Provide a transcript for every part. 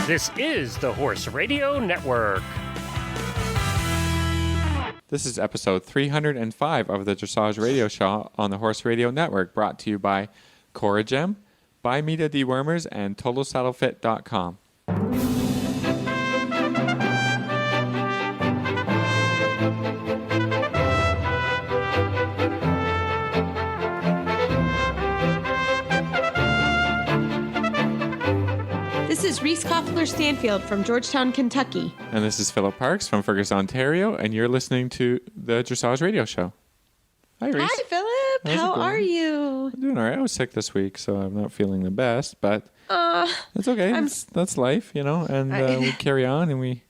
This is the Horse Radio Network. This is episode 305 of the Dressage Radio Show on the Horse Radio Network, brought to you by Coragem, Buy Media Dewormers, and TotalSaddleFit.com. This is Reese Koffler-Stanfield from Georgetown, Kentucky. And this is Philip Parks from Fergus, Ontario, and you're listening to the Dressage Radio Show. Hi, Reese. Hi, Philip. How are you? I'm doing all right. I was sick this week, so I'm not feeling the best, but it's okay. That's life, you know, and we carry on and we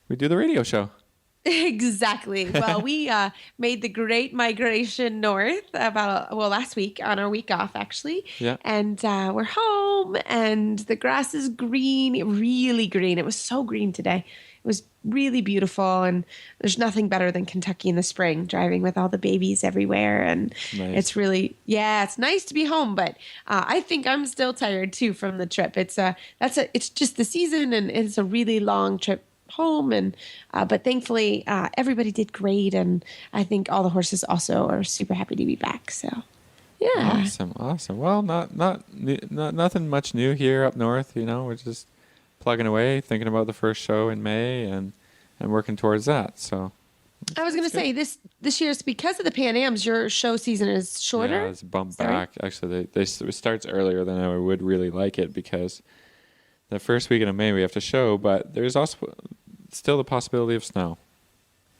do the radio show. Exactly. Well, we made the great migration north last week on our week off, actually. Yeah. And we're home, and the grass is green, really green. It was so green today. It was really beautiful, and there's nothing better than Kentucky in the spring, driving with all the babies everywhere. And It's really, it's nice to be home, but I think I'm still tired too from the trip. It's just the season, and it's a really long trip home, and but thankfully everybody did great, and I think all the horses also are super happy to be back. So yeah, awesome. Well, not nothing much new here up north. You know, we're just plugging away, thinking about the first show in May, and working towards that. So I was going to say this year's, because of the Pan Ams, your show season is shorter. Yeah, it's bumped back. Actually, it starts earlier than I would really like it, because the first weekend of May we have to show, but there's also still the possibility of snow.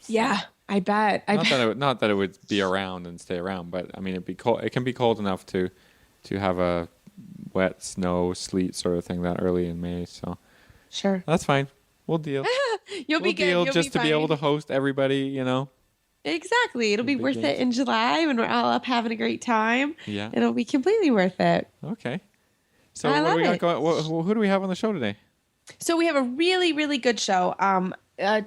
Yeah, I bet. Not that it would be around and stay around, but I mean, it'd be cold. It can be cold enough to have a wet snow, sleet sort of thing that early in May. So sure, that's fine. We'll deal. You'll be good. You'll just be to be able to host everybody, you know. Exactly. It'll be worth it in July when we're all up having a great time. Yeah, it'll be completely worth it. Okay. So what do we got going? Who do we have on the show today? So we have a really, really good show.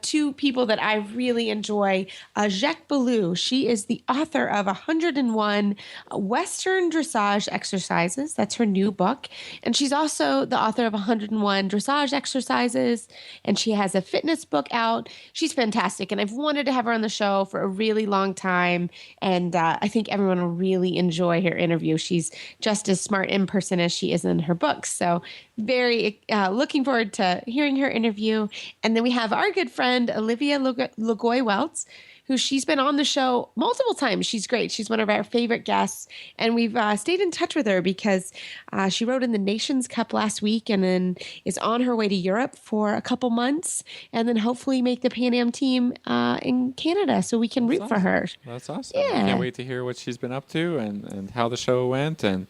Two people that I really enjoy. Jacques Ballou, she is the author of 101 Western Dressage Exercises. That's her new book. And she's also the author of 101 Dressage Exercises. And she has a fitness book out. She's fantastic. And I've wanted to have her on the show for a really long time. And I think everyone will really enjoy her interview. She's just as smart in person as she is in her books. So very looking forward to hearing her interview. And then we have our good friend Olivia Lagoy Weltz, who she's been on the show multiple times. She's great. She's one of our favorite guests, and we've stayed in touch with her because she rode in the Nations Cup last week, and then is on her way to Europe for a couple months, and then hopefully make the Pan Am team in Canada, so we can root for her. That's awesome. Yeah. I can't wait to hear what she's been up to and how the show went, and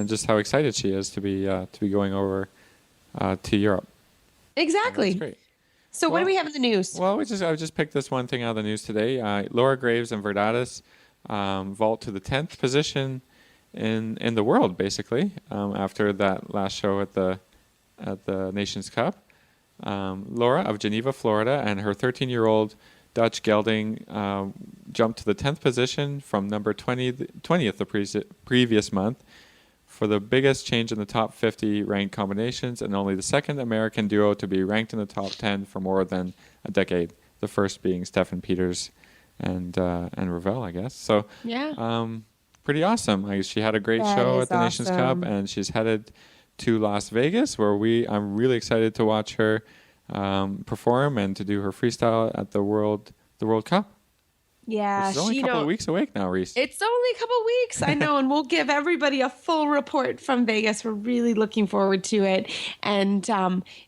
just how excited she is to be going over to Europe. Exactly. That's great. So what do we have in the news? Well, I just picked this one thing out of the news today. Laura Graves and Verdadis vault to the 10th position in the world, basically, after that last show at the Nations Cup. Laura of Geneva, Florida, and her 13-year-old Dutch gelding jumped to the 10th position from number 20th the previous month, for the biggest change in the top 50 ranked combinations, and only the second American duo to be ranked in the top 10 for more than a decade. The first being Stefan Peters and Ravel, I guess. So yeah, pretty awesome. She had a great show at the Nations Cup, and she's headed to Las Vegas, where I'm really excited to watch her perform and to do her freestyle at the World Cup. Yeah, it's only a couple of weeks away now, Reese. It's only a couple of weeks, I know, and we'll give everybody a full report from Vegas. We're really looking forward to it, and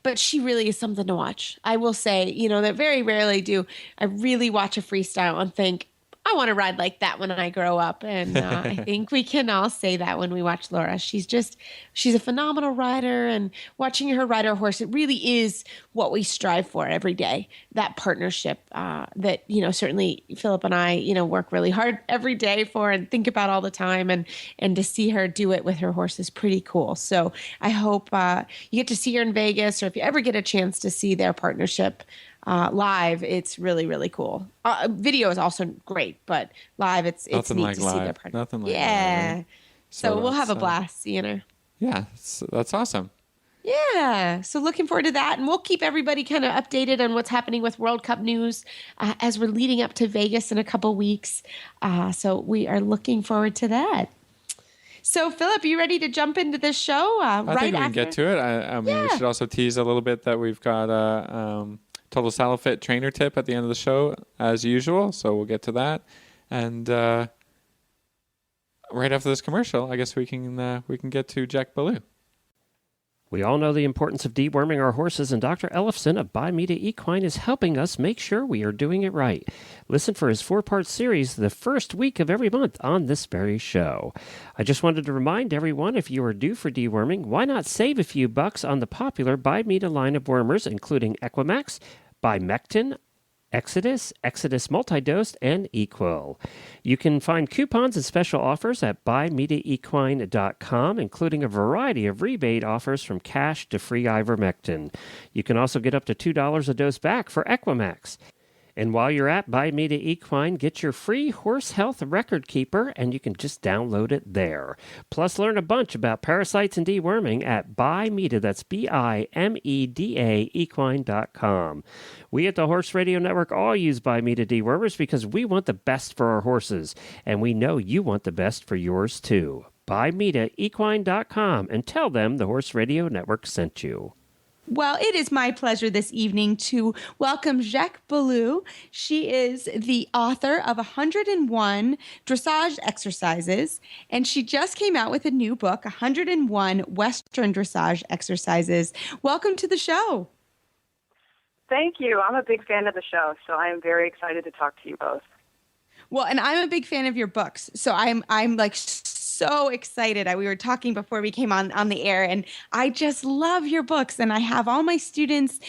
but she really is something to watch. I will say, that very rarely do I really watch a freestyle and think, I want to ride like that when I grow up. And I think we can all say that when we watch Laura. She's a phenomenal rider, and watching her ride her horse, it really is what we strive for every day. That partnership that, certainly Philip and I, work really hard every day for and think about all the time. And to see her do it with her horse is pretty cool. So I hope you get to see her in Vegas, or if you ever get a chance to see their partnership live, it's really, really cool. Video is also great, but live, it's neat to see their partner. Nothing like yeah. Live. So we'll have a blast seeing her. Yeah, that's awesome. Yeah, so looking forward to that. And we'll keep everybody kind of updated on what's happening with World Cup news as we're leading up to Vegas in a couple weeks. So we are looking forward to that. So, Philip, you ready to jump into this show I think we can get to it. I mean, we Yeah. should also tease a little bit that we've got a Total Saddle Fit trainer tip at the end of the show, as usual. So we'll get to that. And right after this commercial, I guess we can get to Jack Ballou. We all know the importance of deworming our horses, and Dr. Ellefson of By Media Equine is helping us make sure we are doing it right. Listen for his 4-part series the first week of every month on this very show. I just wanted to remind everyone, if you are due for deworming, why not save a few bucks on the popular By Media line of wormers, including Equimax, Bimectin, Exodus, Exodus Multidose, and Equil. You can find coupons and special offers at buymediaequine.com, including a variety of rebate offers from cash to free ivermectin. You can also get up to $2 a dose back for Equimax. And while you're at By Media Equine, get your free horse health record keeper, and you can just download it there. Plus, learn a bunch about parasites and deworming at Bimeda, that's BIMEDA, equine.com. We at the Horse Radio Network all use By Media dewormers because we want the best for our horses, and we know you want the best for yours too. ByMediaEquine.com, and tell them the Horse Radio Network sent you. Well, it is my pleasure this evening to welcome Jacques Ballou. She is the author of 101 Dressage Exercises, and she just came out with a new book, 101 Western Dressage Exercises. Welcome to the show. Thank you. I'm a big fan of the show, so I am very excited to talk to you both. Well, and I'm a big fan of your books, so I'm like so excited. We were talking before we came on the air, and I just love your books. And I have all my students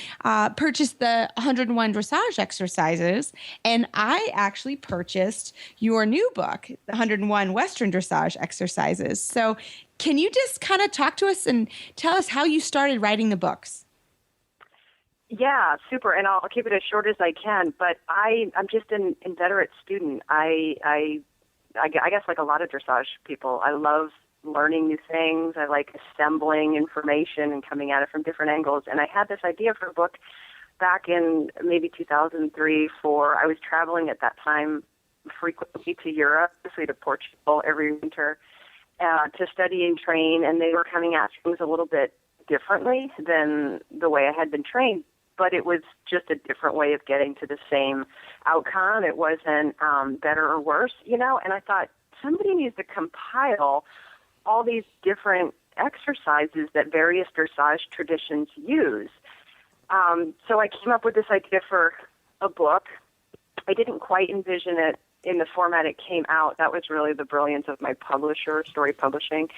purchase the 101 Dressage Exercises, and I actually purchased your new book, the 101 Western Dressage Exercises. So can you just kind of talk to us and tell us how you started writing the books? Yeah, super. And I'll keep it as short as I can, but I'm just an inveterate student. I guess like a lot of dressage people, I love learning new things. I like assembling information and coming at it from different angles. And I had this idea for a book back in maybe 2003, 2004. I was traveling at that time frequently to Europe, especially to Portugal every winter, to study and train. And they were coming at things a little bit differently than the way I had been trained. But it was just a different way of getting to the same outcome. It wasn't better or worse, And I thought somebody needs to compile all these different exercises that various dressage traditions use. So I came up with this idea for a book. I didn't quite envision it in the format it came out. That was really the brilliance of my publisher, Story Publishing.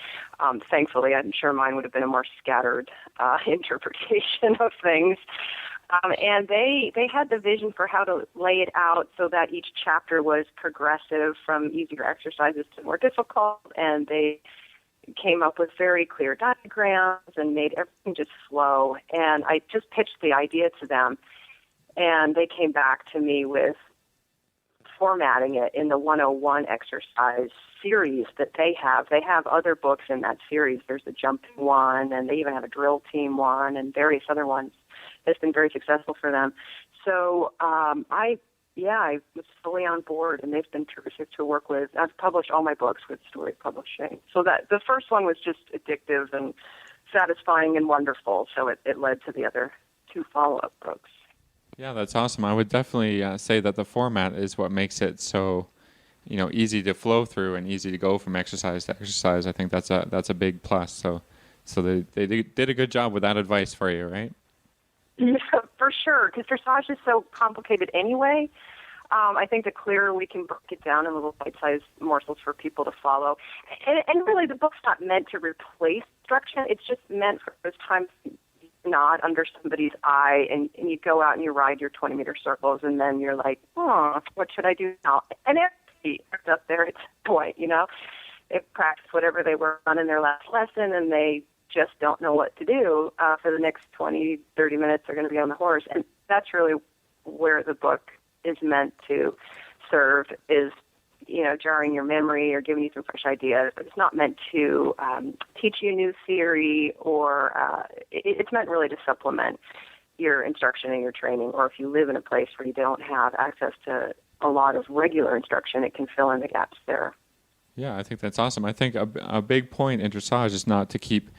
Thankfully, I'm sure mine would have been a more scattered interpretation of things. And they had the vision for how to lay it out so that each chapter was progressive from easier exercises to more difficult, and they came up with very clear diagrams and made everything just flow. And I just pitched the idea to them, and they came back to me with formatting it in the 101 exercise series that they have. They have other books in that series. There's the jumping one, and they even have a drill team one and various other ones. It's been very successful for them. So I was fully on board, and they've been terrific to work with. I've published all my books with Story Publishing. So that the first one was just addictive and satisfying and wonderful. So it led to the other 2 follow-up books. Yeah, that's awesome. I would definitely say that the format is what makes it so, easy to flow through and easy to go from exercise to exercise. I think that's a big plus. So they did a good job with that advice for you, right? Yeah, for sure, because dressage is so complicated anyway. I think the clearer we can break it down in little bite-sized morsels for people to follow. And really, the book's not meant to replace instruction. It's just meant for those times not under somebody's eye, and you go out and you ride your 20-meter circles, and then you're like, what should I do now? And everybody ends up there at some point, They practice whatever they were on in their last lesson, and they just don't know what to do for the next 20, 30 minutes they're going to be on the horse. And that's really where the book is meant to serve, is jarring your memory or giving you some fresh ideas, but it's not meant to teach you new theory, or it's meant really to supplement your instruction and your training. Or if you live in a place where you don't have access to a lot of regular instruction, it can fill in the gaps there. Yeah, I think that's awesome. I think a big point in dressage is not to keep,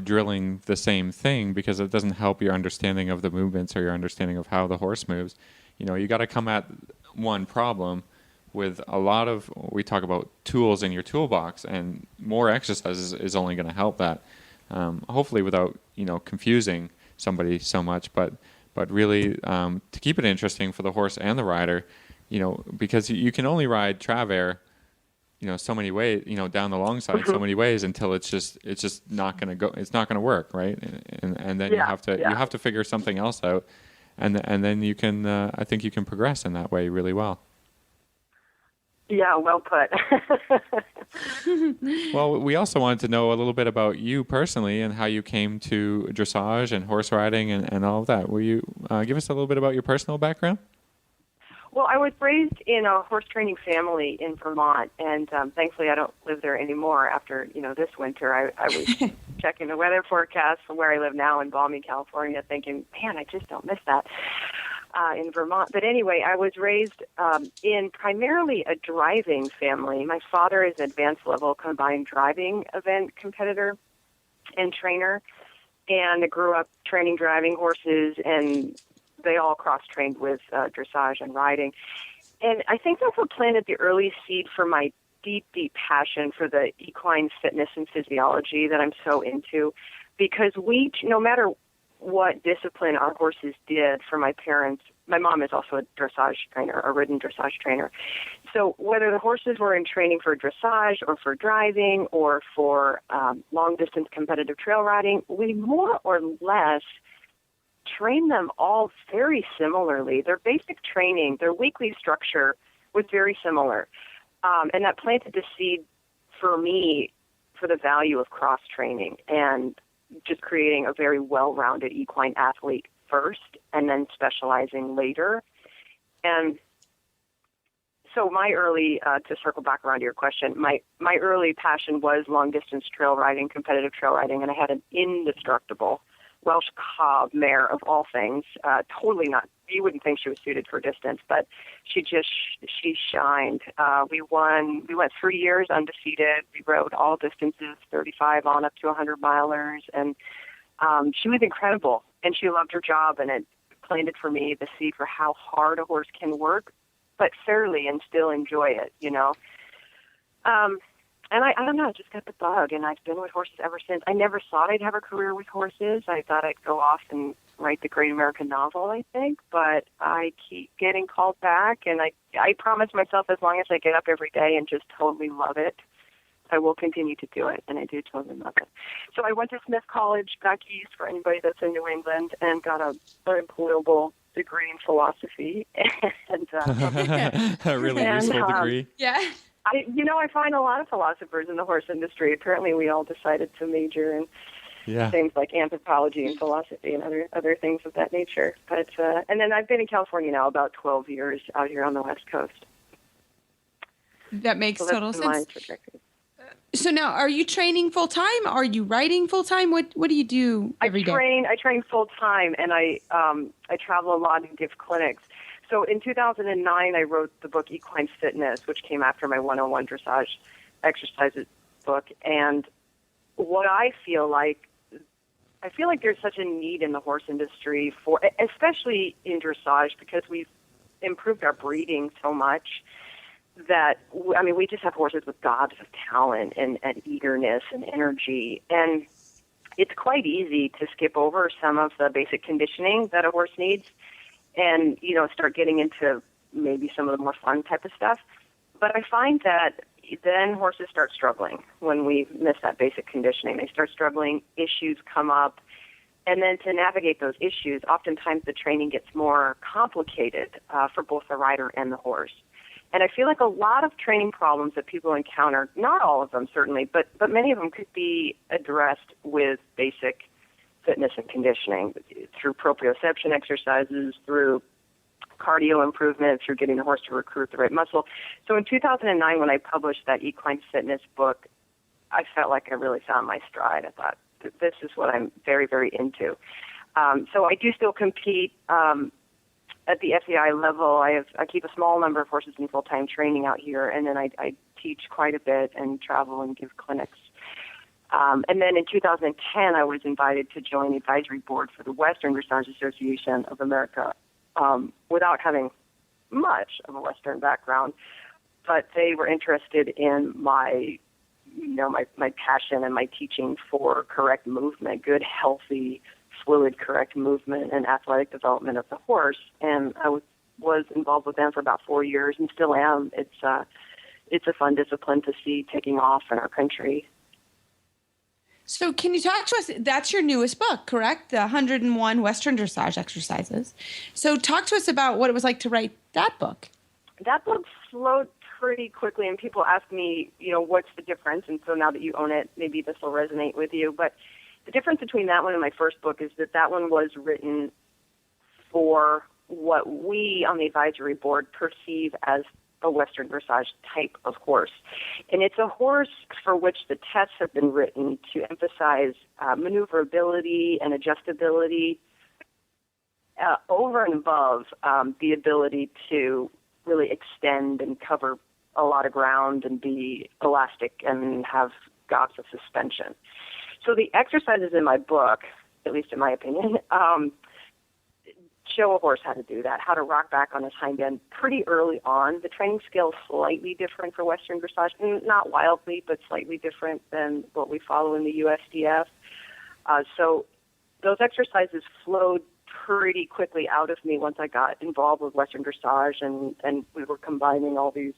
drilling the same thing, because it doesn't help your understanding of the movements or your understanding of how the horse moves. You got to come at one problem with a lot of, we talk about tools in your toolbox, and more exercises is only going to help that. Hopefully without, confusing somebody so much, but really to keep it interesting for the horse and the rider, because you can only ride travers, so many ways, down the long side so many ways until it's just not going to go. It's not going to work, right? And then you have to figure something else out, and then you can. I think you can progress in that way really well. Yeah, well put. Well, we also wanted to know a little bit about you personally and how you came to dressage and horse riding and all of that. Will you give us a little bit about your personal background? Well, I was raised in a horse training family in Vermont, and thankfully I don't live there anymore after, this winter. I was checking the weather forecast from where I live now in balmy California, thinking, man, I just don't miss that in Vermont. But anyway, I was raised in primarily a driving family. My father is an advanced level combined driving event competitor and trainer, and I grew up training driving horses, and they all cross-trained with dressage and riding. And I think that's what planted the early seed for my deep, deep passion for the equine fitness and physiology that I'm so into. Because no matter what discipline our horses did for my parents, my mom is also a dressage trainer, a ridden dressage trainer. So whether the horses were in training for dressage or for driving or for long-distance competitive trail riding, we more or less train them all very similarly. Their basic training, their weekly structure was very similar. And that planted the seed for me for the value of cross-training and just creating a very well-rounded equine athlete first and then specializing later. And so my early, to circle back around to your question, my early passion was long-distance trail riding, competitive trail riding, and I had an indestructible Welsh cob mare of all things, totally not, you wouldn't think she was suited for distance, but she shined. We went 3 years undefeated. We rode all distances, 35 on up to 100 milers, and she was incredible, and she loved her job, and it planted for me the seed for how hard a horse can work, but fairly and still enjoy it, And I don't know, I just got the bug, and I've been with horses ever since. I never thought I'd have a career with horses. I thought I'd go off and write the great American novel, I think, but I keep getting called back, and I promise myself as long as I get up every day and just totally love it, I will continue to do it, and I do totally love it. So I went to Smith College back east for anybody that's in New England and got a very employable degree in philosophy. And a really useful degree. Yeah. I find a lot of philosophers in the horse industry. Apparently, we all decided to major in things like anthropology and philosophy and other things of that nature. But and then I've been in California now about 12 years out here on the West Coast. That makes total sense. My trajectory. So now, are you training full time? Are you riding full time? What do you do every day? I train full time, and I travel a lot and give clinics. So in 2009, I wrote the book Equine Fitness, which came after my 101 dressage exercises book. And what I feel like there's such a need in the horse industry for, especially in dressage, because we've improved our breeding so much that, we just have horses with gobs of talent and eagerness and energy. And it's quite easy to skip over some of the basic conditioning that a horse needs and, start getting into maybe some of the more fun type of stuff. But I find that then horses start struggling when we miss that basic conditioning. They start struggling, issues come up, and then to navigate those issues, oftentimes the training gets more complicated for both the rider and the horse. And I feel like a lot of training problems that people encounter, not all of them certainly, but many of them could be addressed with basic fitness and conditioning through proprioception exercises, through cardio improvement, through getting the horse to recruit the right muscle. So in 2009, when I published that equine fitness book, I felt like I really found my stride. I thought, this is what I'm very, very into. So I do still compete at the FEI level. I keep a small number of horses in full-time training out here, and then I teach quite a bit and travel and give clinics. And then in 2010, I was invited to join the advisory board for the Western Dressage Association of America, without having much of a Western background. But they were interested in my passion and my teaching for correct movement, good, healthy, fluid, correct movement and athletic development of the horse. And I was involved with them for about 4 years and still am. It's a fun discipline to see taking off in our country. So can you talk to us? That's your newest book, correct? The 101 Western Dressage Exercises. So talk to us about what it was like to write that book. That book flowed pretty quickly, and people ask me, what's the difference? And so now that you own it, maybe this will resonate with you. But the difference between that one and my first book is that one was written for what we on the advisory board perceive as a Western dressage type of horse. And it's a horse for which the tests have been written to emphasize maneuverability and adjustability over and above the ability to really extend and cover a lot of ground and be elastic and have gobs of suspension. So the exercises in my book, at least in my opinion, show a horse how to do that, how to rock back on his hind end pretty early on. The training scale is slightly different for Western dressage, not wildly, but slightly different than what we follow in the USDF. So those exercises flowed pretty quickly out of me once I got involved with Western dressage, and we were combining all these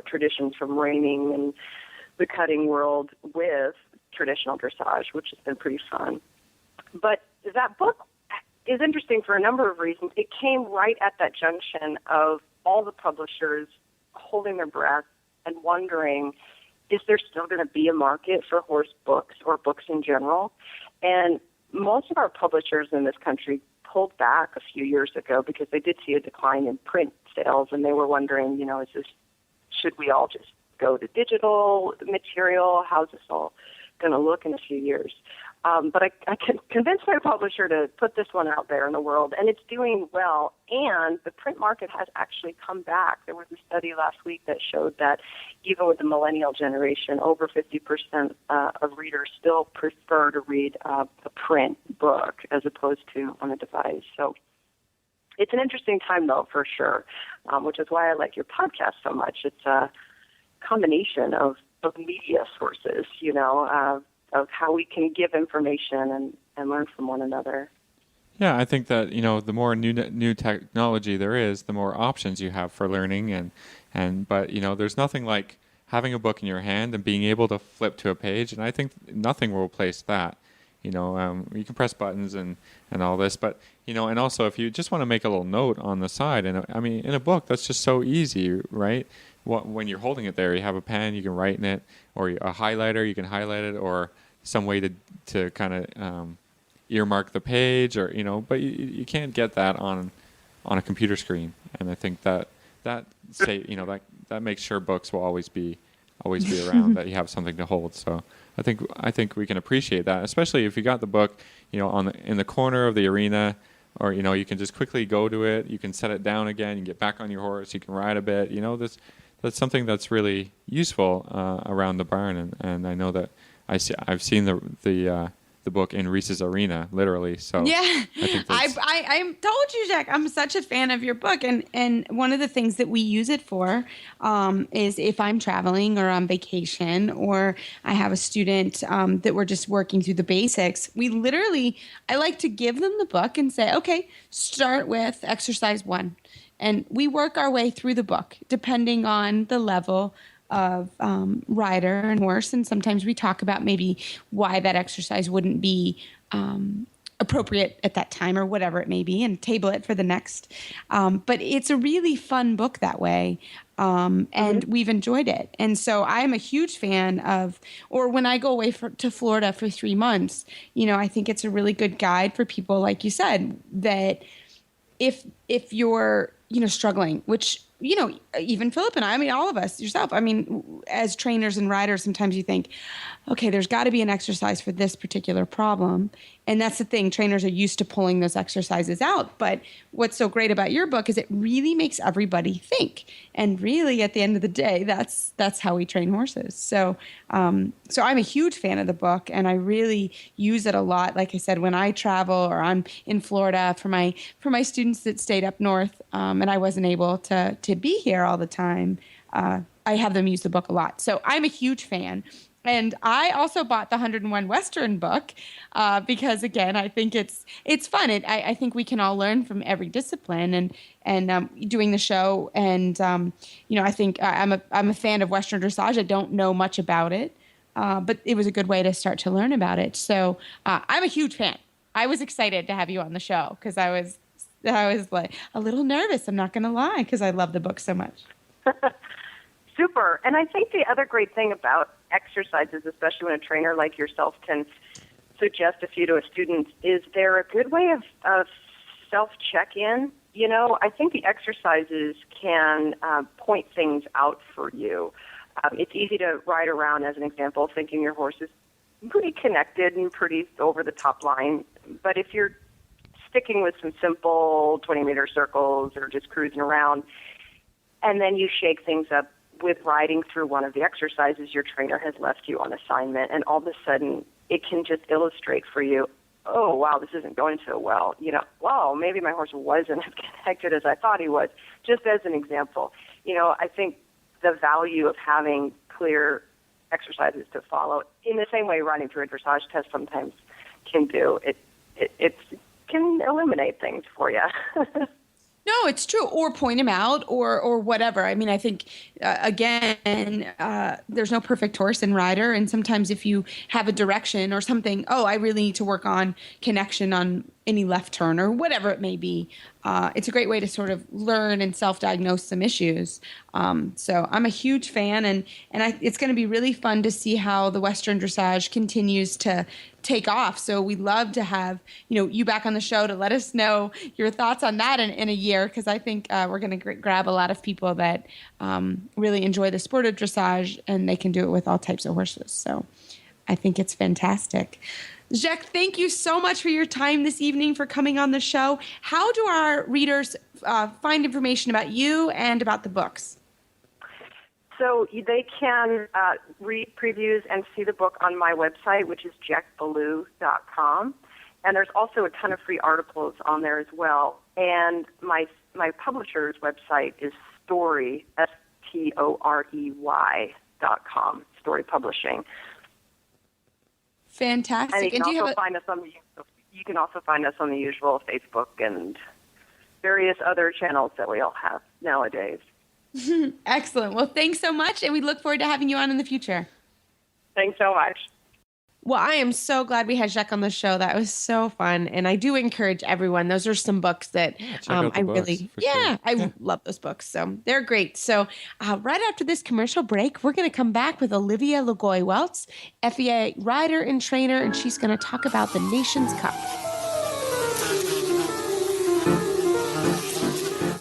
traditions from reining and the cutting world with traditional dressage, which has been pretty fun. But that book is interesting for a number of reasons. It came right at that junction of all the publishers holding their breath and wondering, is there still going to be a market for horse books or books in general? And most of our publishers in this country pulled back a few years ago because they did see a decline in print sales, and they were wondering, should we all just go to digital material? How's this all going to look in a few years? But I convinced my publisher to put this one out there in the world, and it's doing well. And the print market has actually come back. There was a study last week that showed that even with the millennial generation, over 50% of readers still prefer to read a print book as opposed to on a device. So it's an interesting time, though, for sure, which is why I like your podcast so much. It's a combination of media sources, of how we can give information and learn from one another. Yeah, I think that, the more new technology there is, the more options you have for learning. But there's nothing like having a book in your hand and being able to flip to a page. And I think nothing will replace that. You can press buttons and all this, but, and also if you just want to make a little note on the side, and in a book, that's just so easy, right? When you're holding it there, you have a pen, you can write in it, or a highlighter, you can highlight it, or some way to kind of earmark the page, or but you can't get that on a computer screen. And I think that makes sure books will always be around, that you have something to hold. So I think we can appreciate that, especially if you got the book in the corner of the arena, or you can just quickly go to it, you can set it down again, you can get back on your horse, you can ride a bit. That's something that's really useful around the barn, and I know that I've seen the book in Reese's arena, literally. So yeah, I told you, Jack, I'm such a fan of your book, and one of the things that we use it for is if I'm traveling or on vacation, or I have a student that we're just working through the basics. I like to give them the book and say, okay, start with exercise 1. And we work our way through the book, depending on the level of rider and horse. And sometimes we talk about maybe why that exercise wouldn't be appropriate at that time, or whatever it may be, and table it for the next. But it's a really fun book that way. And we've enjoyed it. And so I'm a huge fan of, or when I go away to Florida for 3 months, I think it's a really good guide for people, like you said, that if you're struggling, which, even Philip and I mean, all of us, yourself, I mean, as trainers and riders, sometimes you think, okay, there's got to be an exercise for this particular problem. And that's the thing. Trainers are used to pulling those exercises out. But what's so great about your book is it really makes everybody think. And really, at the end of the day, that's how we train horses. So I'm a huge fan of the book, and I really use it a lot. Like I said, when I travel or I'm in Florida for my students that stayed up north, and I wasn't able to be here all the time, I have them use the book a lot. So I'm a huge fan. And I also bought the 101 Western book because, again, I think it's fun. I think we can all learn from every discipline, and doing the show. And I think I'm a fan of Western dressage. I don't know much about it, but it was a good way to start to learn about it. So I'm a huge fan. I was excited to have you on the show because I was like a little nervous. I'm not going to lie, because I love the book so much. Super. And I think the other great thing about exercises, especially when a trainer like yourself can suggest a few to a student, is they're a good way of self-check-in. I think the exercises can point things out for you. It's easy to ride around, as an example, thinking your horse is pretty connected and pretty over the top line. But if you're sticking with some simple 20-meter circles or just cruising around, and then you shake things up with riding through one of the exercises your trainer has left you on assignment, and all of a sudden it can just illustrate for you, oh, wow, this isn't going so well. Wow, maybe my horse wasn't as connected as I thought he was, just as an example. I think the value of having clear exercises to follow, in the same way riding through a dressage test sometimes can do, it can eliminate things for you. No, it's true. Or point him out or whatever. I mean, I think, again, there's no perfect horse and rider. And sometimes if you have a direction or something, I really need to work on connection on any left turn or whatever it may be. It's a great way to sort of learn and self-diagnose some issues. So I'm a huge fan, and it's going to be really fun to see how the Western dressage continues to take off. So we'd love to have you back on the show to let us know your thoughts on that in a year, because I think we're going to grab a lot of people that really enjoy the sport of dressage, and they can do it with all types of horses. So I think it's fantastic. Jacques, thank you so much for your time this evening, for coming on the show. How do our readers find information about you and about the books? So they can read previews and see the book on my website, which is jackballou.com. And there's also a ton of free articles on there as well. And my publisher's website is Story, STOREY.com, Story Publishing. Fantastic. And you can also find us on the usual Facebook and various other channels that we all have nowadays. Excellent. Well, thanks so much, and we look forward to having you on in the future. Thanks so much. Well, I am so glad we had Jacques on the show. That was so fun. And I do encourage everyone. Those are some books that I love those books. So they're great. So right after this commercial break, we're going to come back with Olivia Lagoy Weltz, FEA rider and trainer, and she's going to talk about the Nations Cup.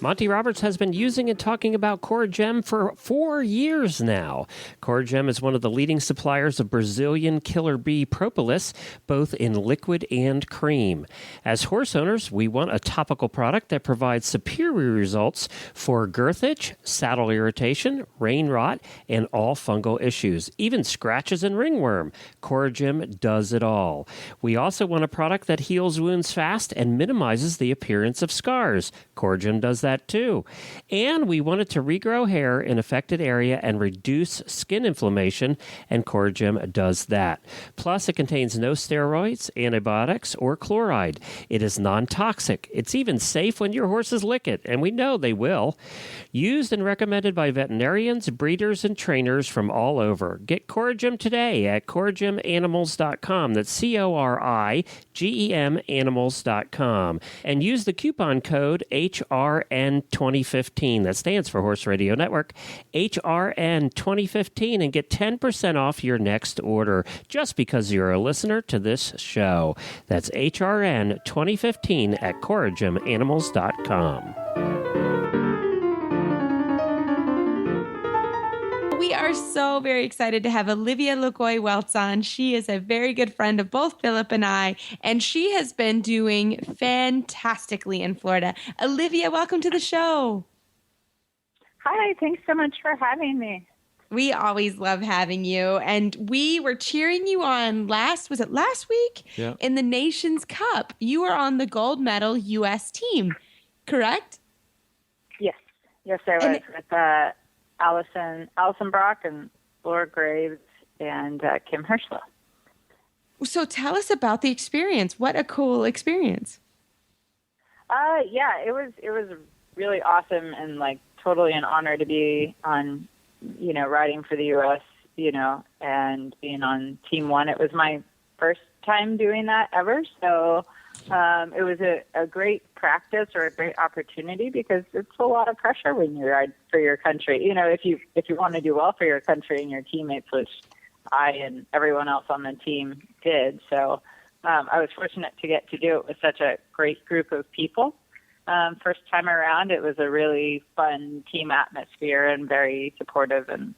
Monty Roberts has been using and talking about CoraGem for 4 years now. CoraGem is one of the leading suppliers of Brazilian killer bee propolis, both in liquid and cream. As horse owners, we want a topical product that provides superior results for girth itch, saddle irritation, rein rot, and all fungal issues, even scratches and ringworm. CoraGem does it all. We also want a product that heals wounds fast and minimizes the appearance of scars. CoraGem does that too. And we want it to regrow hair in affected area and reduce skin inflammation, and CoraGem does that. Plus, it contains no steroids, antibiotics, or chloride. It is non-toxic. It's even safe when your horses lick it, and we know they will. Used and recommended by veterinarians, breeders, and trainers from all over. Get CoraGem today at CoraGemAnimals.com. That's CORIGEM Animals.com. And use the coupon code HRN2015. That stands for Horse Radio Network. HRN2015, and get 10% off your next order just because you're a listener to this show. That's HRN2015 at CoraGemAnimals.com. We are so very excited to have Olivia Lagoy Weltz on. She is a very good friend of both Philip and I, and she has been doing fantastically in Florida. Olivia, welcome to the show. Hi, thanks so much for having me. We always love having you. And we were cheering you on last week? Yeah. In the Nations Cup. You were on the gold medal U.S. team, correct? Yes, I was with Allison Brock and Laura Graves and Kim Hirschlow. So tell us about the experience. What a cool experience. Yeah, it was really awesome and like totally an honor to be on, riding for the U.S., and being on Team One. It was my first time doing that ever. So it was a great practice or a great opportunity because it's a lot of pressure when you ride for your country. If you want to do well for your country and your teammates, which I and everyone else on the team did. So I was fortunate to get to do it with such a great group of people. First time around, it was a really fun team atmosphere and very supportive and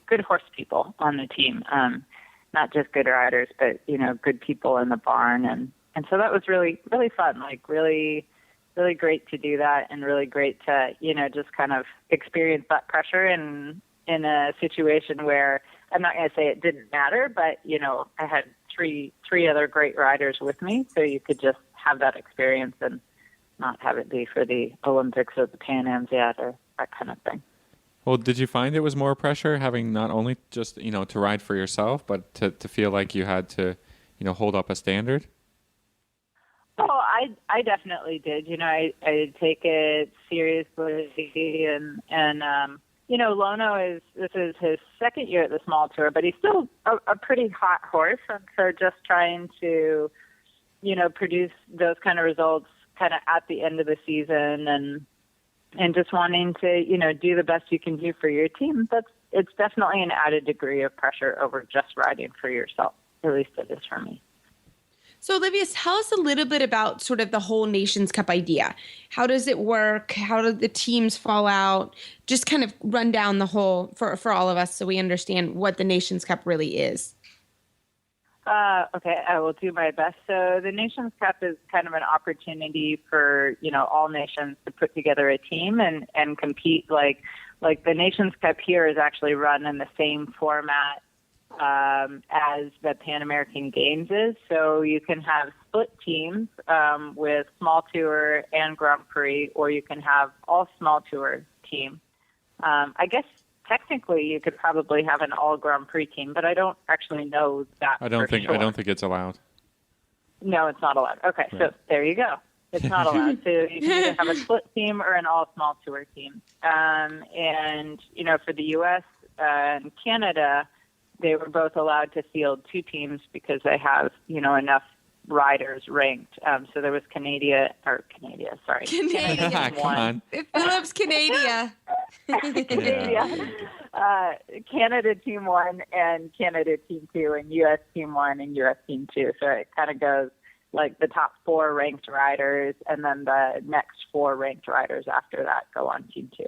good horse people on the team. Not just good riders, but, good people in the barn. And so that was really, really fun, like really, really great to do that and really great to, just kind of experience that pressure in a situation where I'm not going to say it didn't matter, but, I had three other great riders with me. So you could just have that experience and not have it be for the Olympics or the Pan Ams yet or that kind of thing. Well, did you find it was more pressure having not only just, to ride for yourself, but to feel like you had to, hold up a standard? Oh, I definitely did. I take it seriously and Lono this is his second year at the small tour, but he's still a pretty hot horse. And so just trying to, produce those kind of results kind of at the end of the season and just wanting to, do the best you can do for your team. It's definitely an added degree of pressure over just riding for yourself. At least it is for me. So Olivia, tell us a little bit about sort of the whole Nations Cup idea. How does it work? How do the teams fall out? Just kind of run down the whole for all of us so we understand what the Nations Cup really is. Okay, I will do my best. So the Nations Cup is kind of an opportunity for, all nations to put together a team and compete. Like the Nations Cup here is actually run in the same format as the Pan American Games is. So you can have split teams with small tour and Grand Prix, or you can have all small tour team. I guess technically you could probably have an all Grand Prix team, but I don't actually know that. I don't think it's allowed. No, it's not allowed. Okay, Right. So there you go. It's not allowed. So you can either have a split team or an all small tour team. And for the U.S. And Canada, they were both allowed to field two teams because they have enough riders ranked. So there was Canada. Canadian. Come on. Philip's Canada. Canada Team 1 and Canada Team 2 and U.S. Team 1 and U.S. Team 2. So it kind of goes like the top 4 ranked riders and then the next 4 ranked riders after that go on Team 2.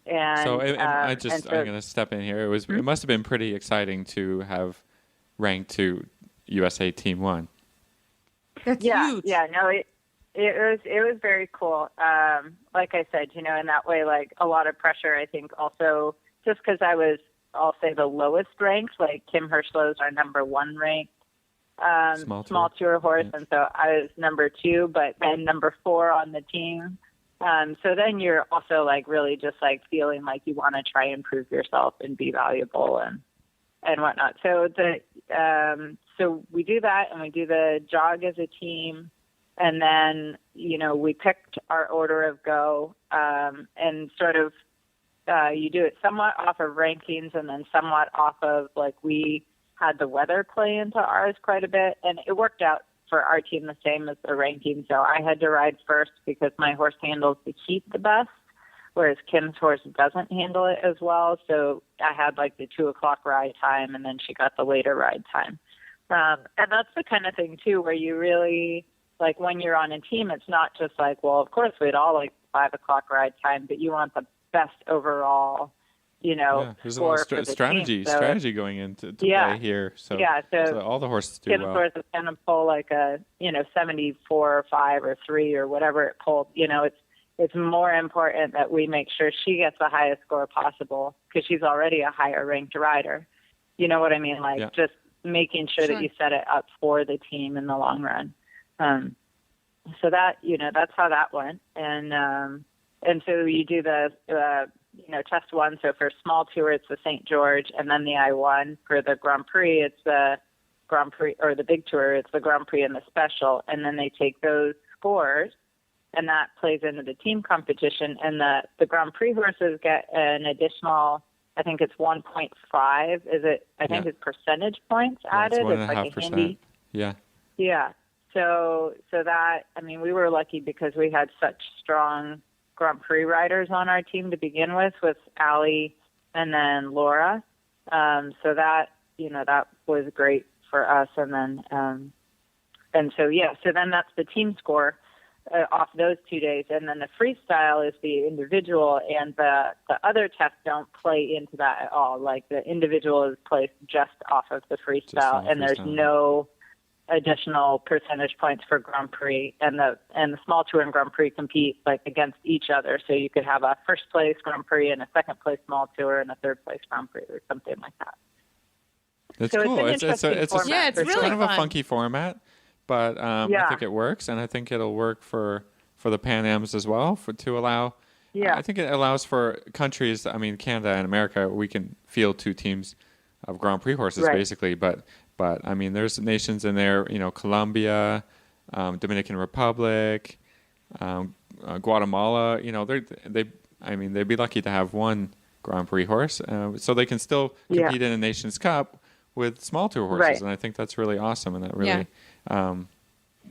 And So I'm going to step in here. It must have been pretty exciting to have ranked to USA Team 1. That's huge. Yeah, no, it was very cool. Like I said, in that way, like a lot of pressure, I think also just because I was, I'll say the lowest ranked, like Kim Hirschlow's our number 1 ranked small tour horse. Yeah. And so I was number 2, but then number 4 on the team. So then you're also like really just like feeling like you want to try and prove yourself and be valuable and whatnot. So so we do that and we do the jog as a team. And then, we picked our order of go, and sort of, you do it somewhat off of rankings and then somewhat off of like, we had the weather play into ours quite a bit, and it worked out for our team the same as the ranking. So I had to ride first because my horse handles the heat the best, whereas Kim's horse doesn't handle it as well. So I had like the 2:00 ride time, and then she got the later ride time. And that's the kind of thing too, where you really, like when you're on a team, it's not just like, well, of course we'd all like 5:00 ride time, but you want the best overall, there's a score lot for of the strategy team. So strategy going into play here. So so all the horses do Kim well. scores is going to pull like a 74 or 5 or 3 or whatever it pulled. It's more important that we make sure she gets the highest score possible because she's already a higher ranked rider. You know what I mean? Like just making sure that you set it up for the team in the long run. So that, that's how that went. And so you do the, test one. So for small tour, it's the St. George, and then the I-1. For the Grand Prix, it's the Grand Prix, or the big tour, it's the Grand Prix and the special. And then they take those scores, and that plays into the team competition. And the Grand Prix horses get an additional, I think it's 1.5. Is it? I think it's percentage points added. It's like a handy. Yeah. Yeah. So that, we were lucky because we had such strong Grand Prix riders on our team to begin with Allie and then Laura. So that, that was great for us. And then, so then that's the team score off those 2 days. And then the freestyle is the individual, and the other tests don't play into that at all. Like the individual is placed just off of the freestyle, and there's no additional percentage points for Grand Prix, and the small tour and Grand Prix compete like against each other. So you could have a first place Grand Prix and a second place small tour and a third place Grand Prix or something like that. That's so cool. It's it's really kind of a fun. funky format, but I think it works, and I think it'll work for the Pan Ams as well. To allow, I think it allows for countries. Canada and America, we can field 2 teams of Grand Prix horses basically, but there's nations in there, Colombia, Dominican Republic, Guatemala. They'd be lucky to have 1 Grand Prix horse, so they can still compete in a Nations Cup with small tour horses, and I think that's really awesome, and that really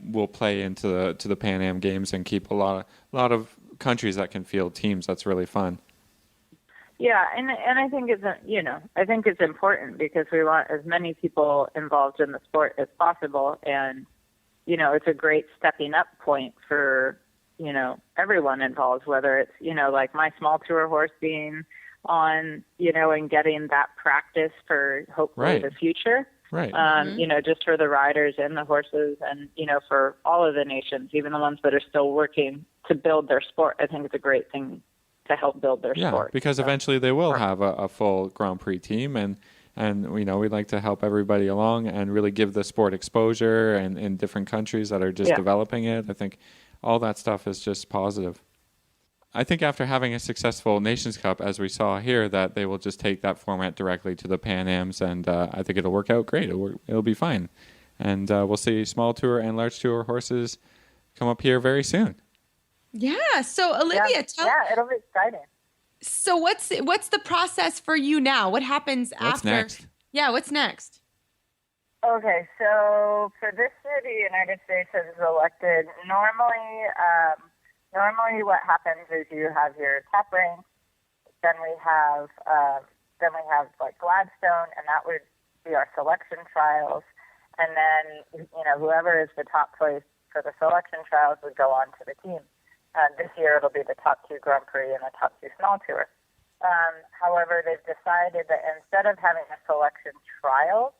will play into the Pan Am Games and keep a lot of countries that can field teams. That's really fun. Yeah, and I think it's important because we want as many people involved in the sport as possible, and it's a great stepping up point for everyone involved, whether it's like my small tour horse being on and getting that practice for hopefully the future, just for the riders and the horses, and for all of the nations, even the ones that are still working to build their sport. I think it's a great thing to help build their sport. Because eventually they will have a full Grand Prix team, and we'd like to help everybody along and really give the sport exposure, and in different countries that are just developing it. I think all that stuff is just positive. I think after having a successful Nations Cup, as we saw here, that they will just take that format directly to the Pan Ams, and I think it'll work out great. It'll be fine. And we'll see small tour and large tour horses come up here very soon. Yeah. So Olivia, it'll be exciting. So what's the process for you now? What happens after? What's next? Yeah. What's next? Okay. So for this year, the United States has elected normally what happens is you have your top rank, then we have like Gladstone, and that would be our selection trials, and then whoever is the top place for the selection trials would go on to the team. This year it'll be the top 2 Grand Prix and the top 2 small tour. However, they've decided that instead of having a selection trial,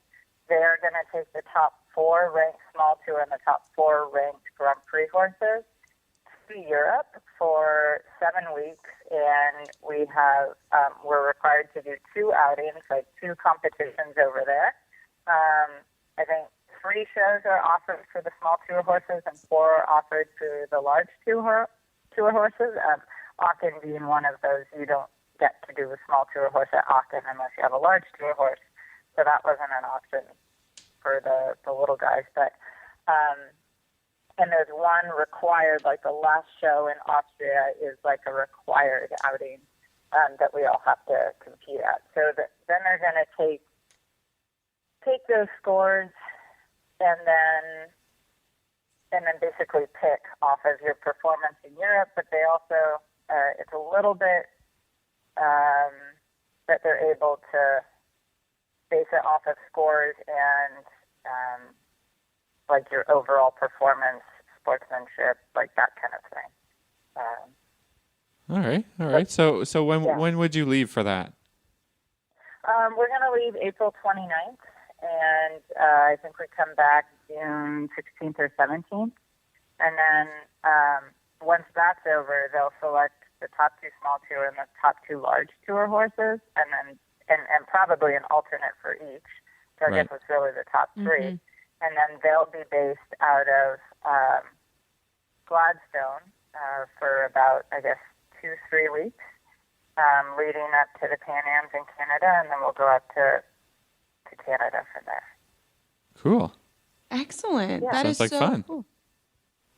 they're going to take the top 4 ranked small tour and the top 4 ranked Grand Prix horses to Europe for 7 weeks, and we're required to do 2 outings, like 2 competitions over there. I think 3 shows are offered for the small tour horses and 4 are offered for the large tour horses. Aachen being one of those, you don't get to do a small tour horse at Aachen unless you have a large tour horse, so that wasn't an option for the little guys. But and there's one required, like the last show in Austria is like a required outing that we all have to compete at. So then they're going to take those scores and then basically pick off of your performance in Europe. But they also it's a little bit that they're able to base it off of scores and like your overall performance, sportsmanship, like that kind of thing. All right. So when would you leave for that? We're going to leave April 29th, and I think we come back June 16th or 17th. And then once that's over, they'll select the top 2 small tour and the top 2 large tour horses, and then and probably an alternate for each. So I guess it's really the top 3. Mm-hmm. And then they'll be based out of Gladstone for about, I guess, 2-3 weeks, leading up to the Pan Ams in Canada, and then we'll go up to Canada from there. Cool. Excellent. Yeah. That is Sounds like so fun. cool.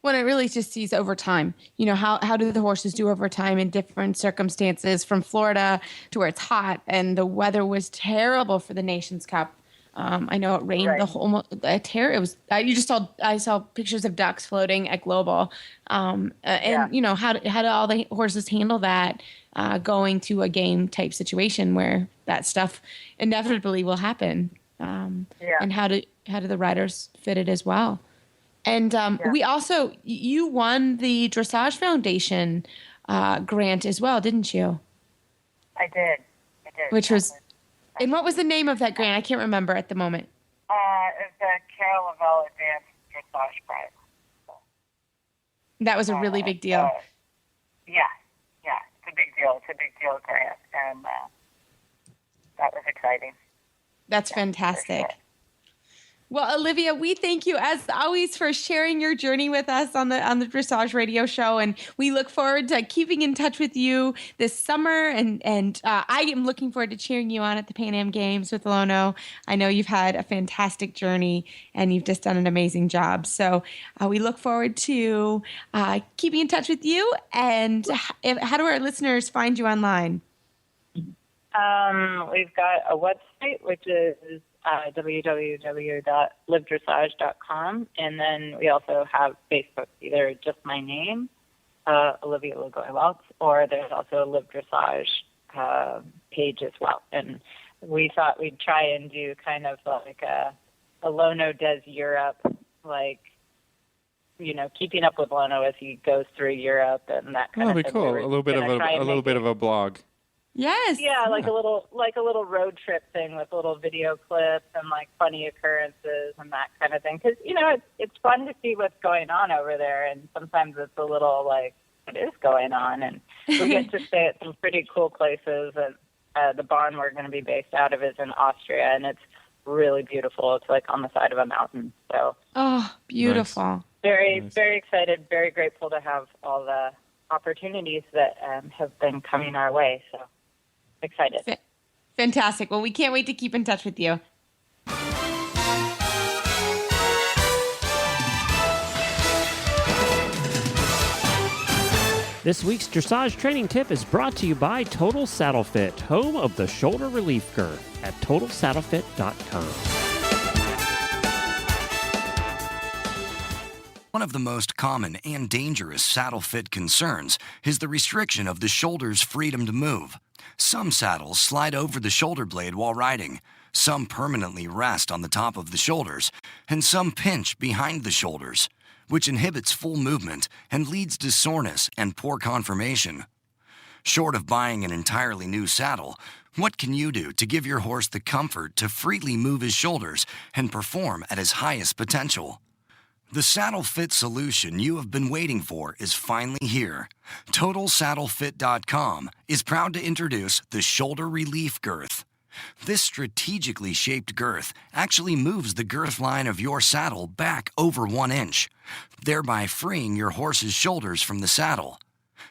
Well, it really just sees over time. You know, how do the horses do over time in different circumstances, from Florida to where it's hot and the weather was terrible for the Nations Cup. I know it rained the whole it was I saw pictures of ducks floating at Global. You know, how do all the horses handle that going to a game type situation where that stuff inevitably will happen. And how do the riders fit it as well? And we also, you won the Dressage Foundation grant as well, didn't you? I did. Which was, and what was the name of that grant? I can't remember at the moment. It's the Carol Lavelle Advanced Dressage Prize. That was a really big deal. Yeah, it's a big deal. It's a big deal grant, and that was exciting. That's fantastic. Well, Olivia, we thank you as always for sharing your journey with us on the Dressage Radio Show, and we look forward to keeping in touch with you this summer. And I am looking forward to cheering you on at the Pan Am Games with Lono. I know you've had a fantastic journey, and you've just done an amazing job. So we look forward to keeping in touch with you. And how do our listeners find you online? We've got a website, which is www.livedressage.com, and then we also have Facebook, either just my name, Olivia Lagoy Weltz, or there's also a Live Dressage page as well. And we thought we'd try and do kind of like a Lono does Europe, like, you know, keeping up with Lono as he goes through Europe and that kind of thing. That'd be cool. A little bit of a blog. Yes. Yeah, like a little road trip thing with little video clips and like funny occurrences and that kind of thing. Because, you know, it's fun to see what's going on over there, and sometimes it's a little like, what is going on? And we get to stay at some pretty cool places. And the barn we're going to be based out of is in Austria, and it's really beautiful. It's like on the side of a mountain. So beautiful. Nice. Very excited, very grateful to have all the opportunities that have been coming our way. So excited. Fantastic. Well, we can't wait to keep in touch with you. This week's Dressage Training Tip is brought to you by Total Saddle Fit, home of the shoulder relief girth at TotalSaddleFit.com. One of the most common and dangerous saddle fit concerns is the restriction of the shoulder's freedom to move. Some saddles slide over the shoulder blade while riding, some permanently rest on the top of the shoulders, and some pinch behind the shoulders, which inhibits full movement and leads to soreness and poor conformation. Short of buying an entirely new saddle, what can you do to give your horse the comfort to freely move his shoulders and perform at his highest potential? The saddle fit solution you have been waiting for is finally here. TotalSaddleFit.com is proud to introduce the Shoulder Relief Girth. This strategically shaped girth actually moves the girth line of your saddle back over 1 inch, thereby freeing your horse's shoulders from the saddle.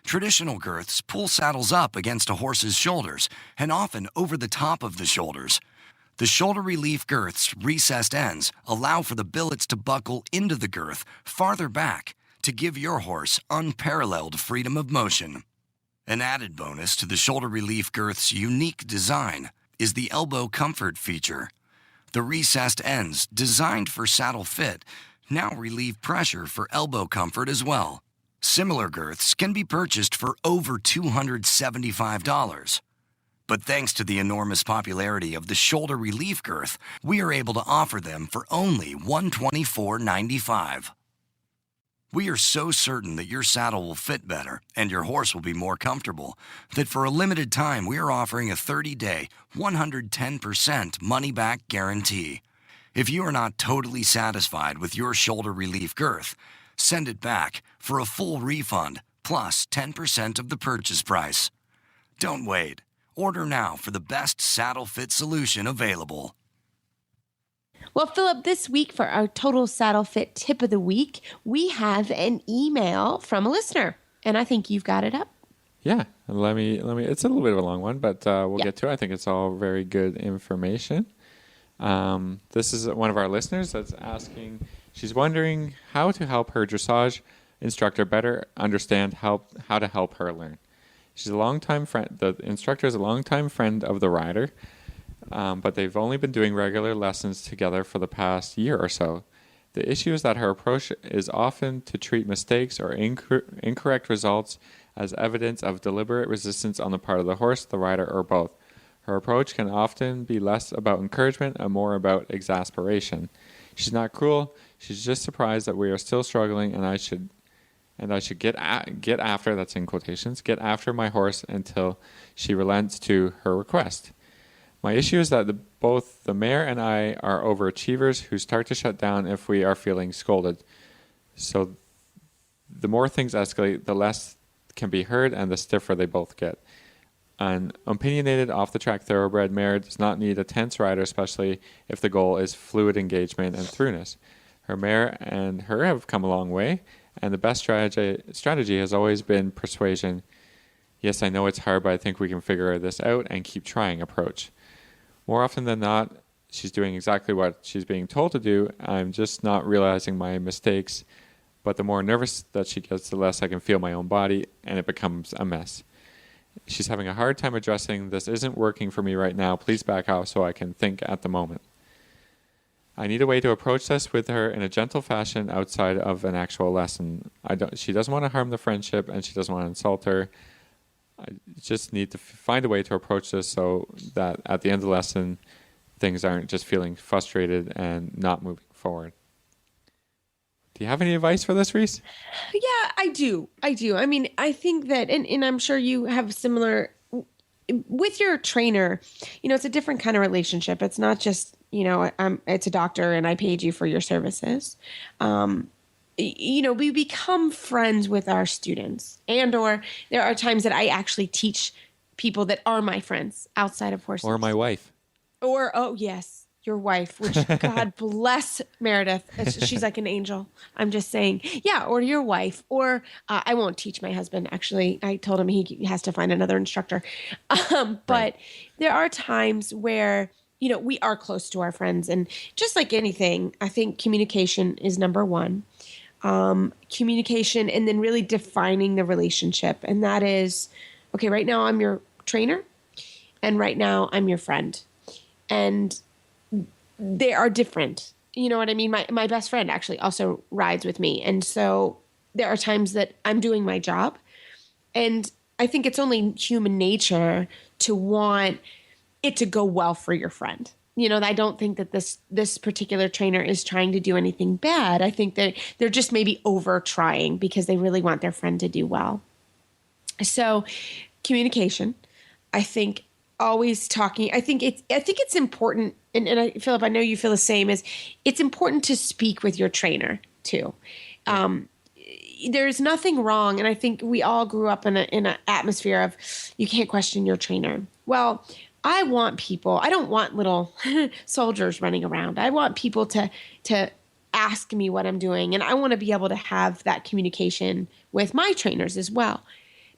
Traditional girths pull saddles up against a horse's shoulders and often over the top of the shoulders. The Shoulder Relief Girth's recessed ends allow for the billets to buckle into the girth farther back to give your horse unparalleled freedom of motion. An added bonus to the Shoulder Relief Girth's unique design is the elbow comfort feature. The recessed ends, designed for saddle fit, now relieve pressure for elbow comfort as well. Similar girths can be purchased for over $275. But thanks to the enormous popularity of the Shoulder Relief Girth, we are able to offer them for only $124.95. We are so certain that your saddle will fit better and your horse will be more comfortable that for a limited time we are offering a 30-day, 110% money-back guarantee. If you are not totally satisfied with your shoulder relief girth, send it back for a full refund plus 10% of the purchase price. Don't wait. Order now for the best saddle fit solution available. Well, Philip, this week for our Total Saddle Fit Tip of the Week, we have an email from a listener, and I think you've got it up. Yeah, let me. It's a little bit of a long one, but we'll get to it. I think it's all very good information. This is one of our listeners that's asking. She's wondering how to help her dressage instructor better understand how to help her learn. She's a longtime friend. The instructor is a longtime friend of the rider. But they've only been doing regular lessons together for the past year or so. The issue is that her approach is often to treat mistakes or incorrect results as evidence of deliberate resistance on the part of the horse, the rider, or both. Her approach can often be less about encouragement and more about exasperation. She's not cruel. She's just surprised that we are still struggling, and I should get after, that's in quotations, get after my horse until she relents to her request. My issue is that both the mare and I are overachievers who start to shut down if we are feeling scolded. So the more things escalate, the less can be heard and the stiffer they both get. An opinionated, off-the-track thoroughbred mare does not need a tense rider, especially if the goal is fluid engagement and throughness. Her mare and her have come a long way, and the best strategy has always been persuasion. Yes, I know it's hard, but I think we can figure this out and keep trying approach. More often than not, she's doing exactly what she's being told to do. I'm just not realizing my mistakes. But the more nervous that she gets, the less I can feel my own body, and it becomes a mess. She's having a hard time addressing, this isn't working for me right now. Please back off so I can think at the moment. I need a way to approach this with her in a gentle fashion outside of an actual lesson. She doesn't want to harm the friendship, and she doesn't want to insult her. I just need to find a way to approach this so that at the end of the lesson, things aren't just feeling frustrated and not moving forward. Do you have any advice for this, Reese? Yeah, I do. I mean, I think that, and I'm sure you have similar, with your trainer, it's a different kind of relationship. It's not just, it's a doctor and I paid you for your services. We become friends with our students, or there are times that I actually teach people that are my friends outside of horses. Or my wife. Or, oh yes, your wife, which God bless Meredith. She's like an angel. I'm just saying. Yeah. Or your wife, or I won't teach my husband. Actually, I told him he has to find another instructor. But there are times where, we are close to our friends, and just like anything, I think communication is number one. Communication, and then really defining the relationship. And that is, okay, right now I'm your trainer, and right now I'm your friend. And they are different. You know what I mean? My best friend actually also rides with me. And so there are times that I'm doing my job. And I think it's only human nature to want it to go well for your friend. I don't think that this particular trainer is trying to do anything bad. I think that they're just maybe over trying because they really want their friend to do well. So communication, I think always talking. I think it's important. And Philip, I know you feel the same, is it's important to speak with your trainer too. There's nothing wrong. And I think we all grew up in an atmosphere of you can't question your trainer. Well, I don't want little soldiers running around. I want people to ask me what I'm doing. And I want to be able to have that communication with my trainers as well.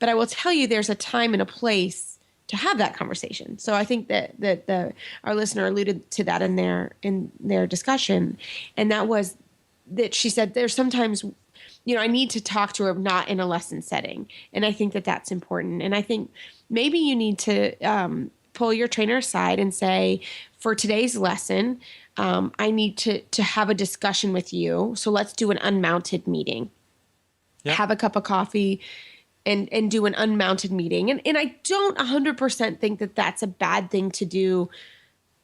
But I will tell you, there's a time and a place to have that conversation. So I think that our listener alluded to that in their discussion. And that was that she said there's sometimes, I need to talk to her not in a lesson setting. And I think that that's important. And I think maybe you need to pull your trainer aside and say, for today's lesson, I need to have a discussion with you. So let's do an unmounted meeting. Yep. Have a cup of coffee and do an unmounted meeting. And I don't 100% think that that's a bad thing to do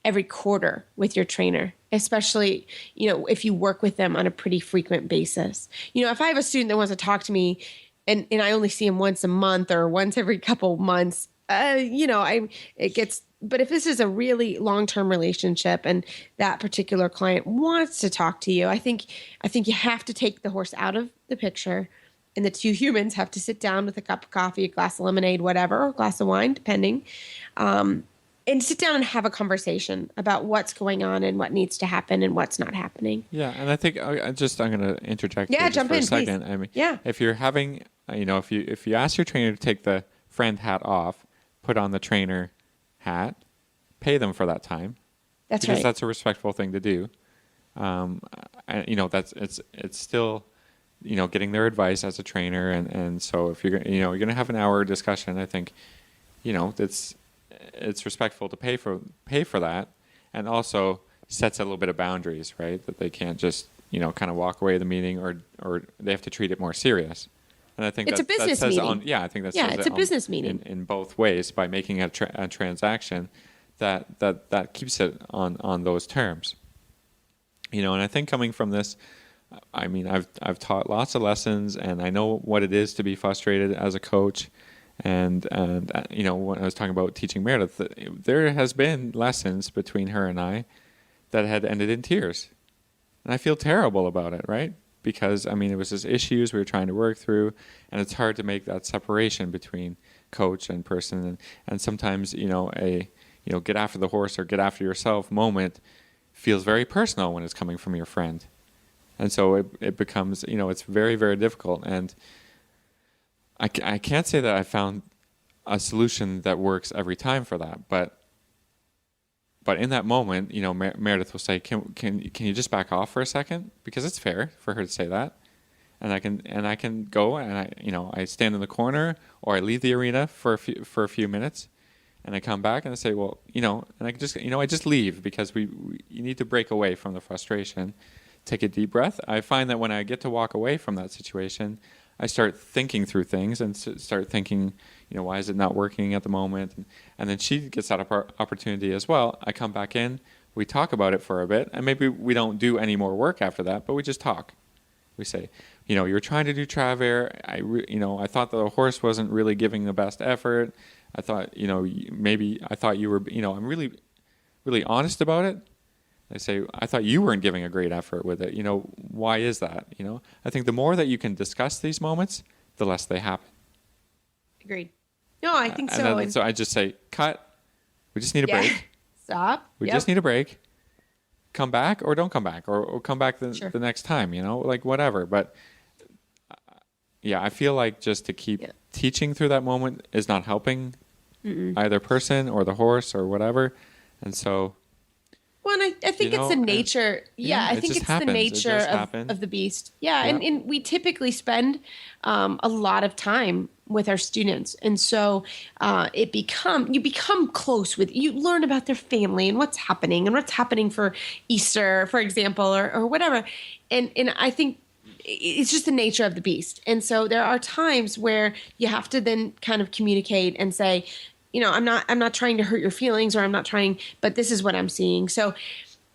every quarter with your trainer, especially, if you work with them on a pretty frequent basis. If I have a student that wants to talk to me and I only see him once a month or once every couple months, but if this is a really long-term relationship and that particular client wants to talk to you, I think you have to take the horse out of the picture, and the two humans have to sit down with a cup of coffee, a glass of lemonade, whatever, or a glass of wine, depending, and sit down and have a conversation about what's going on and what needs to happen and what's not happening. Yeah, and I think I'm going to interject Yeah, here just jump for a in, second. please. I mean, Yeah. if you're having, if you ask your trainer to take the friend hat off, put on the trainer hat, pay them for that time. That's because right. that's a respectful thing to do. It's still, getting their advice as a trainer, and so if you're going to have an hour discussion, I think, it's respectful to pay for that, and also sets a little bit of boundaries, right? That they can't just kind of walk away the meeting, or they have to treat it more serious. And I think It's a business meeting. I think that Yeah, says it's a business meeting. in both ways, by making a transaction that keeps it on those terms. And I think coming from this, I mean, I've taught lots of lessons, and I know what it is to be frustrated as a coach. And when I was talking about teaching Meredith, there has been lessons between her and I that had ended in tears, and I feel terrible about it, right? Because it was just issues we were trying to work through, and it's hard to make that separation between coach and person, and sometimes get after the horse or get after yourself moment feels very personal when it's coming from your friend, and so it becomes it's very, very difficult. And I can't say that I found a solution that works every time for that, but in that moment, Meredith will say, "Can you just back off for a second?" Because it's fair for her to say that, and I can go and I stand in the corner, or I leave the arena for a few minutes, and I come back and I say, well, and I just I just leave, because you need to break away from the frustration, take a deep breath. I find that when I get to walk away from that situation, I start thinking through things and start thinking, why is it not working at the moment? And then she gets that opportunity as well. I come back in, we talk about it for a bit, and maybe we don't do any more work after that, but we just talk. We say, you're trying to do Travers. I thought the horse wasn't really giving the best effort. I thought, maybe I thought you were, I'm really, really honest about it. They say, I thought you weren't giving a great effort with it. Why is that? I think the more that you can discuss these moments, the less they happen. Agreed. No, I think so. So I just say, cut. We just need a break. Stop. We just need a break. Come back or don't come back, or come back the next time, like whatever. But I feel like just to keep teaching through that moment is not helping either person or the horse or whatever. And so... Well, and I think it's the nature. I think it's the nature of the beast. Yeah, yeah. And we typically spend a lot of time with our students, and so you become close with. You learn about their family and what's happening for Easter, for example, or whatever. And I think it's just the nature of the beast. And so there are times where you have to then kind of communicate and say, I'm not trying to hurt your feelings, or I'm not trying, but this is what I'm seeing. So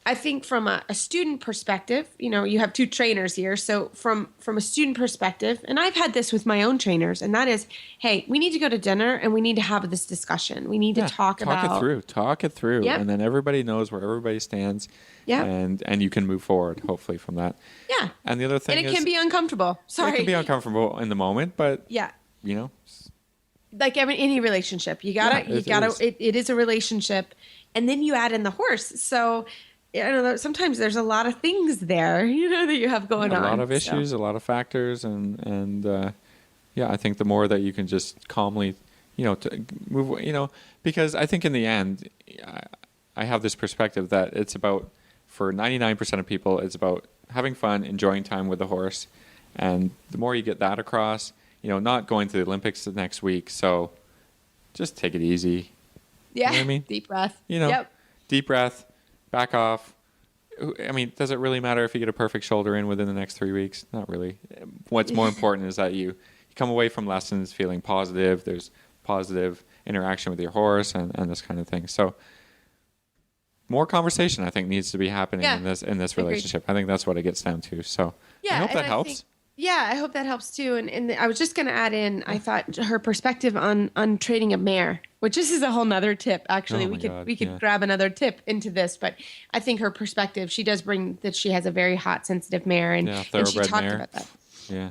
I think from a student perspective, you have two trainers here. So from a student perspective, and I've had this with my own trainers, and that is, hey, we need to go to dinner and we need to have this discussion. We need to talk it through. Yep. And then everybody knows where everybody stands. Yeah. And you can move forward, hopefully, from that. Yeah. And the other thing is, it can be uncomfortable. Sorry. It can be uncomfortable in the moment, but like any relationship, it is a relationship, and then you add in the horse. So I don't know, sometimes there's a lot of things there, that you have going on. A lot of issues, a lot of factors, and I think the more that you can just calmly, to move, because I think in the end, I have this perspective that it's about, for 99% of people, it's about having fun, enjoying time with the horse, and the more you get that across, not going to the Olympics the next week, so just take it easy. Yeah. You know what I mean? Deep breath. Deep breath, back off. I mean, does it really matter if you get a perfect shoulder in within the next 3 weeks? Not really. What's more important is that you come away from lessons feeling positive. There's positive interaction with your horse and this kind of thing. So, more conversation, I think, needs to be happening Yeah. in this Agreed. relationship. I think that's what it gets down to. So I hope and that helps. I hope that helps too. And I was just going to add in, I thought her perspective on training a mare, which this is a whole nother tip. Actually, Oh we my could God, we could yeah. grab another tip into this, but I think her perspective, she does bring that she has a very hot, sensitive mare, and, Yeah, and she thoroughbred talked mare. about that. Yeah.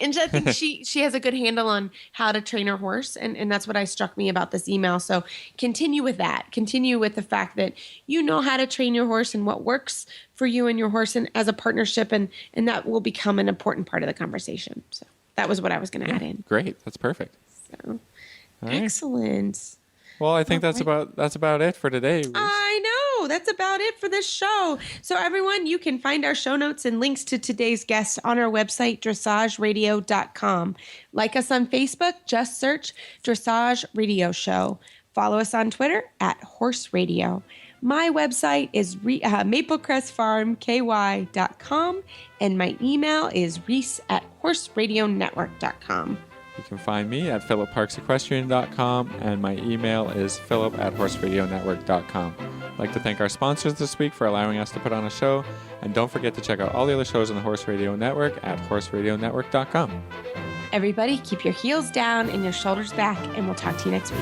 And I think she has a good handle on how to train her horse, and that's what I struck me about this email. So continue with that. Continue with the fact that you know how to train your horse and what works for you and your horse and as a partnership, and that will become an important part of the conversation. So that was what I was going to add in. Great. That's perfect. So All right. excellent. Well, I think that's right. about it for today. Reese. I know. That's about it for this show. So, everyone, you can find our show notes and links to today's guest on our website, dressageradio.com. Like us on Facebook, just search Dressage Radio Show. Follow us on Twitter at Horse Radio. My website is maplecrestfarmky.com, and my email is reese@horseradionetwork.com. You can find me at philipparksequestrian.com, and my email is philip@horseradionetwork.com. I'd like to thank our sponsors this week for allowing us to put on a show, and don't forget to check out all the other shows on the Horse Radio Network at horseradionetwork.com. Everybody, keep your heels down and your shoulders back, and we'll talk to you next week.